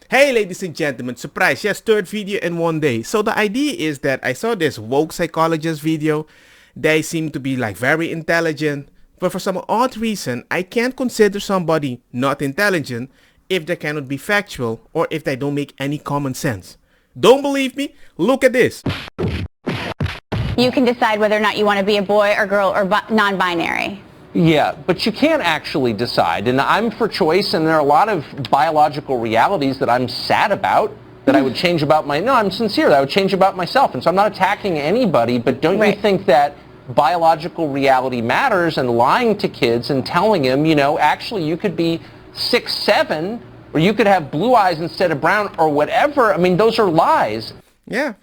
Hey ladies and gentlemen, surprise, yes, third video in one day. So the idea is that I saw this woke psychologist video. They seem to be like very intelligent, but for some odd reason, I can't consider somebody not intelligent if they cannot be factual or if they don't make any common sense. Don't believe me? Look at this. You can decide whether or not you want to be a boy or girl or non-binary. Yeah, but you can't actually decide. And I'm for choice, and there are a lot of biological realities that I'm sad about, that I would change about no, I'm sincere, that I would change about myself. And so I'm not attacking anybody, but don't you think that biological reality matters, and lying to kids and telling them, you know, actually you could be 6'7", or you could have blue eyes instead of brown, or whatever. I mean, those are lies. Yeah.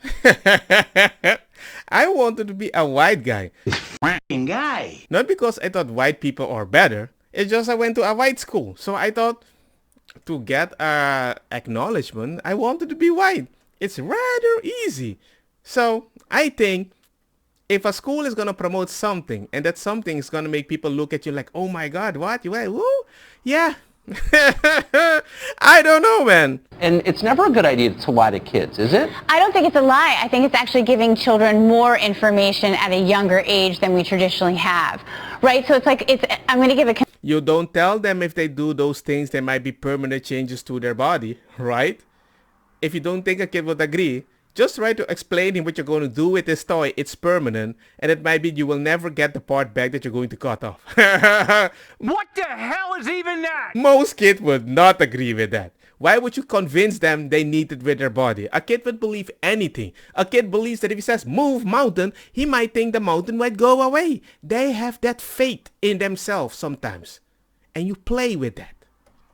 I wanted to be a white guy. Guy. Not because I thought white people are better. It's just I went to a white school. So I thought to get acknowledgement, I wanted to be white. It's rather easy. So I think if a school is going to promote something and that something is going to make people look at you like, oh my God, what? You went, woo? Yeah. I don't know, man. And it's never a good idea to lie to kids, is it? I don't think it's a lie. I think it's actually giving children more information at a younger age than we traditionally have, right? So it's like, I'm going to give a... You don't tell them if they do those things, there might be permanent changes to their body, right? If you don't think a kid would agree, just try to explain him what you're going to do with this toy. It's permanent, and it might be you will never get the part back that you're going to cut off. What the hell is even that? Most kids would not agree with that. Why would you convince them they need it with their body? A kid would believe anything. A kid believes that if he says, move mountain, he might think the mountain might go away. They have that faith in themselves sometimes. And you play with that.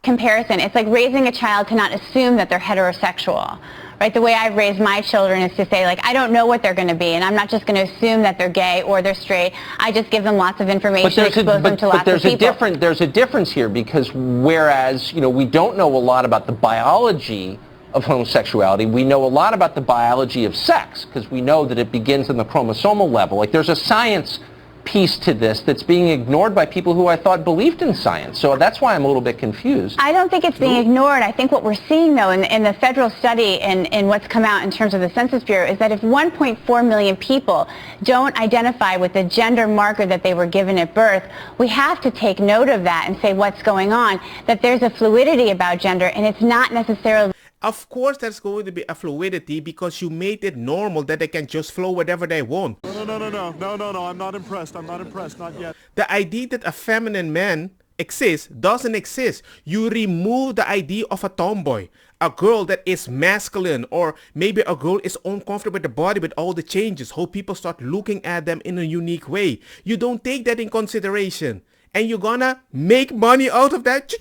Comparison. It's like raising a child to not assume that they're heterosexual, right? The way I've raised my children is to say, like, I don't know what they're going to be, and I'm not just going to assume that they're gay or they're straight. I just give them lots of information, expose them to lots of people. There's a difference here, because whereas, you know, we don't know a lot about the biology of homosexuality, we know a lot about the biology of sex, because we know that it begins on the chromosomal level. Like, there's a science piece to this that's being ignored by people who I thought believed in science. So that's why I'm a little bit confused. I don't think it's being ignored. I think what we're seeing, though, in the federal study and what's come out in terms of the Census Bureau is that if 1.4 million people don't identify with the gender marker that they were given at birth, we have to take note of that and say what's going on, that there's a fluidity about gender, and it's not necessarily... Of course, there's going to be a fluidity because you made it normal that they can just flow whatever they want. No, I'm not impressed, not yet. The idea that a feminine man exists doesn't exist. You remove the idea of a tomboy, a girl that is masculine, or maybe a girl is uncomfortable with the body with all the changes, how people start looking at them in a unique way. You don't take that in consideration. And you're gonna make money out of that?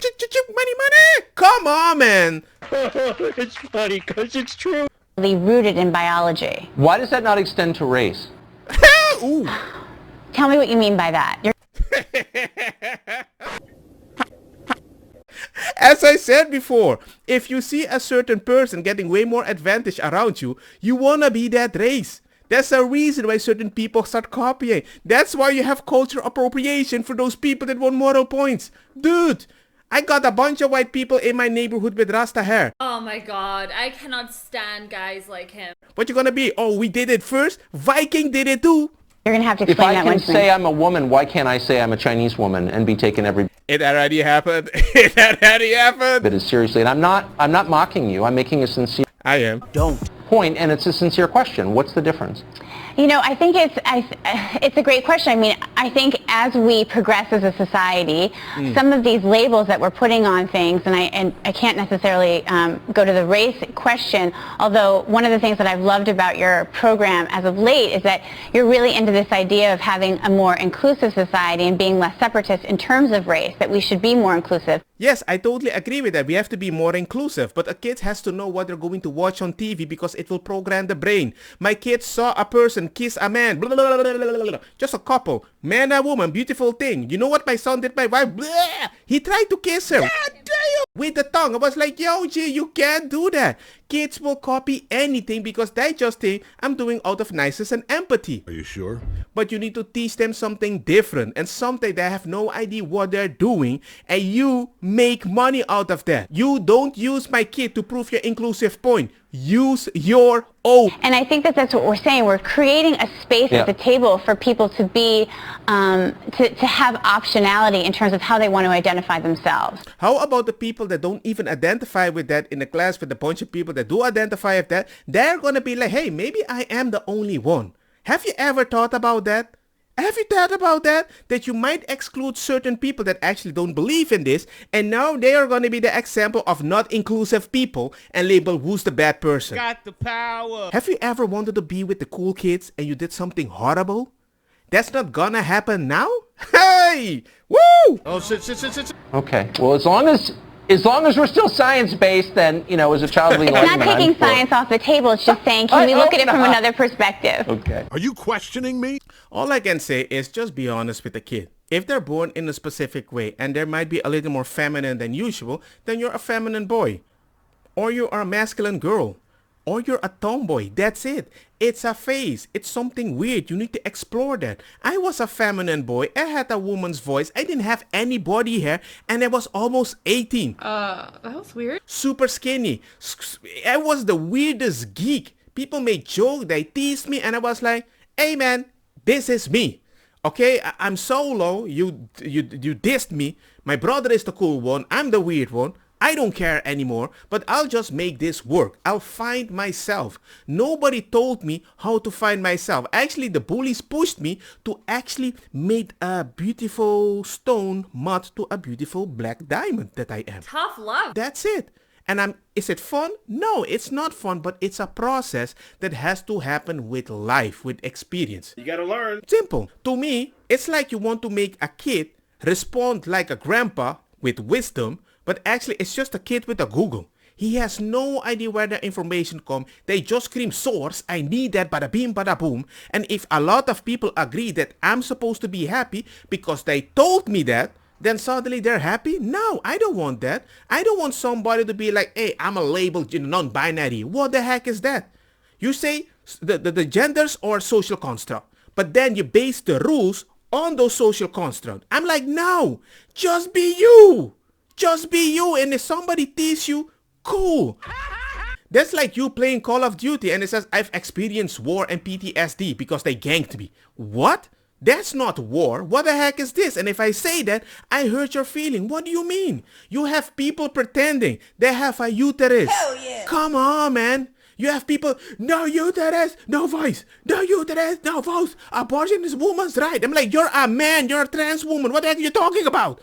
Money! Come on, man! It's funny because it's true. Rooted in biology. Why does that not extend to race? Ooh. Tell me what you mean by that. As I said before, if you see a certain person getting way more advantage around you, you wanna be that race. That's a reason why certain people start copying. That's why you have cultural appropriation for those people that want moral points. Dude, I got a bunch of white people in my neighborhood with Rasta hair. Oh my God, I cannot stand guys like him. What you gonna be? Oh, we did it first? Viking did it too. You're gonna have to If explain I that can one to me. say I'm a woman, why can't I say I'm a Chinese woman and be taken every It already happened. It already happened. bit as seriously? And I'm not mocking you. I'm making a sincere I am. point, and it's a sincere question. What's the difference? You know, I think it's a great question. I mean, I think as we progress as a society, some of these labels that we're putting on things, and I can't necessarily go to the race question, although one of the things that I've loved about your program as of late is that you're really into this idea of having a more inclusive society and being less separatist in terms of race, that we should be more inclusive. Yes, I totally agree with that. We have to be more inclusive. But a kid has to know what they're going to watch on TV because it will program the brain. My kid saw a person kiss a man. Blah, blah, blah, blah, blah, blah. Just a couple. Man and woman. Beautiful thing. You know what my son did? My wife. Blah. He tried to kiss her. God damn. With the tongue. I was like, yo, G, you can't do that. Kids will copy anything because they just think I'm doing out of niceness and empathy. Are you sure? But you need to teach them something different and something they have no idea what they're doing, and you make money out of that. You don't use my kid to prove your inclusive point. Use your own. And I think that that's what we're saying. We're creating a space at the table for people to be, to have optionality in terms of how they want to identify themselves. How about the people that don't even identify with that in the class with a bunch of people that do identify with that? They're going to be like, hey, maybe I am the only one. Have you ever thought about that? Have you thought about that? That you might exclude certain people that actually don't believe in this, and now they are going to be the example of not inclusive people and label who's the bad person. Got the power. Have you ever wanted to be with the cool kids and you did something horrible? That's not gonna happen now? Hey! Woo! Oh, shit. Okay. Well, as long as we're still science-based, then, you know, as a child of the It's not Enlightenment, taking science off the table. It's just saying, can we look at it from another perspective? Okay. Are you questioning me? All I can say is just be honest with the kid. If they're born in a specific way and they might be a little more feminine than usual, then you're a feminine boy. Or you are a masculine girl. Or you're a tomboy. That's it. It's a phase. It's something weird. You need to explore that. I was a feminine boy. I had a woman's voice. I didn't have any body hair. And I was almost 18. That was weird. Super skinny. I was the weirdest geek. People made jokes. They teased me. And I was like, hey man, this is me. Okay, I'm solo. You dissed me. My brother is the cool one. I'm the weird one. I don't care anymore, but I'll just make this work. I'll find myself. Nobody told me how to find myself. Actually, the bullies pushed me to actually make a beautiful stone mud to a beautiful black diamond that I am. Tough love. That's it. And is it fun? No, it's not fun, but it's a process that has to happen with life, with experience. You gotta learn. Simple. To me, it's like you want to make a kid respond like a grandpa with wisdom, but actually it's just a kid with a Google. He has no idea where the information comes. They just scream source, I need that, bada beam, bada boom. And if a lot of people agree that I'm supposed to be happy because they told me that, then suddenly they're happy? No, I don't want that. I don't want somebody to be like, hey, I'm a labeled non-binary. What the heck is that? You say the genders or social construct, but then you base the rules on those social constructs. I'm like, no, just be you. Just be you, and if somebody tease you, cool. That's like you playing Call of Duty and it says, I've experienced war and PTSD because they ganked me. What? That's not war. What the heck is this? And if I say that, I hurt your feeling. What do you mean? You have people pretending they have a uterus. Hell yeah. Come on, man. You have people, no uterus, no voice. No uterus, no voice. Abortion is woman's right. I'm like, you're a man, you're a trans woman. What the heck are you talking about?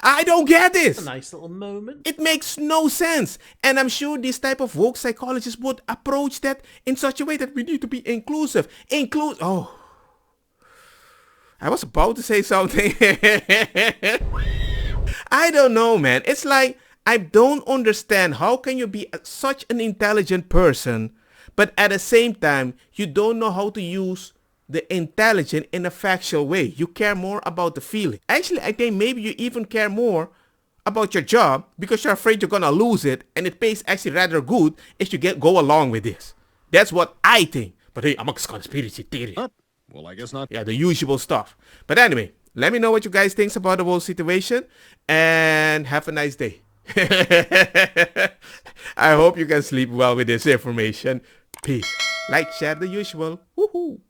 I don't get this. A nice little moment. It makes no sense. And I'm sure these type of woke psychologists would approach that in such a way that we need to be inclusive. Oh. I was about to say something. I don't know, man. It's like, I don't understand how can you be such an intelligent person, but at the same time, you don't know how to use the intelligence in a factual way. You care more about the feeling. Actually, I think maybe you even care more about your job because you're afraid you're gonna lose it, and it pays actually rather good if you go along with this. That's what I think. But hey, I'm a conspiracy theory. What? Well, I guess not. Yeah, the usual stuff. But anyway, let me know what you guys think about the whole situation, and have a nice day. I hope you can sleep well with this information. Peace. Like, share the usual. Woohoo.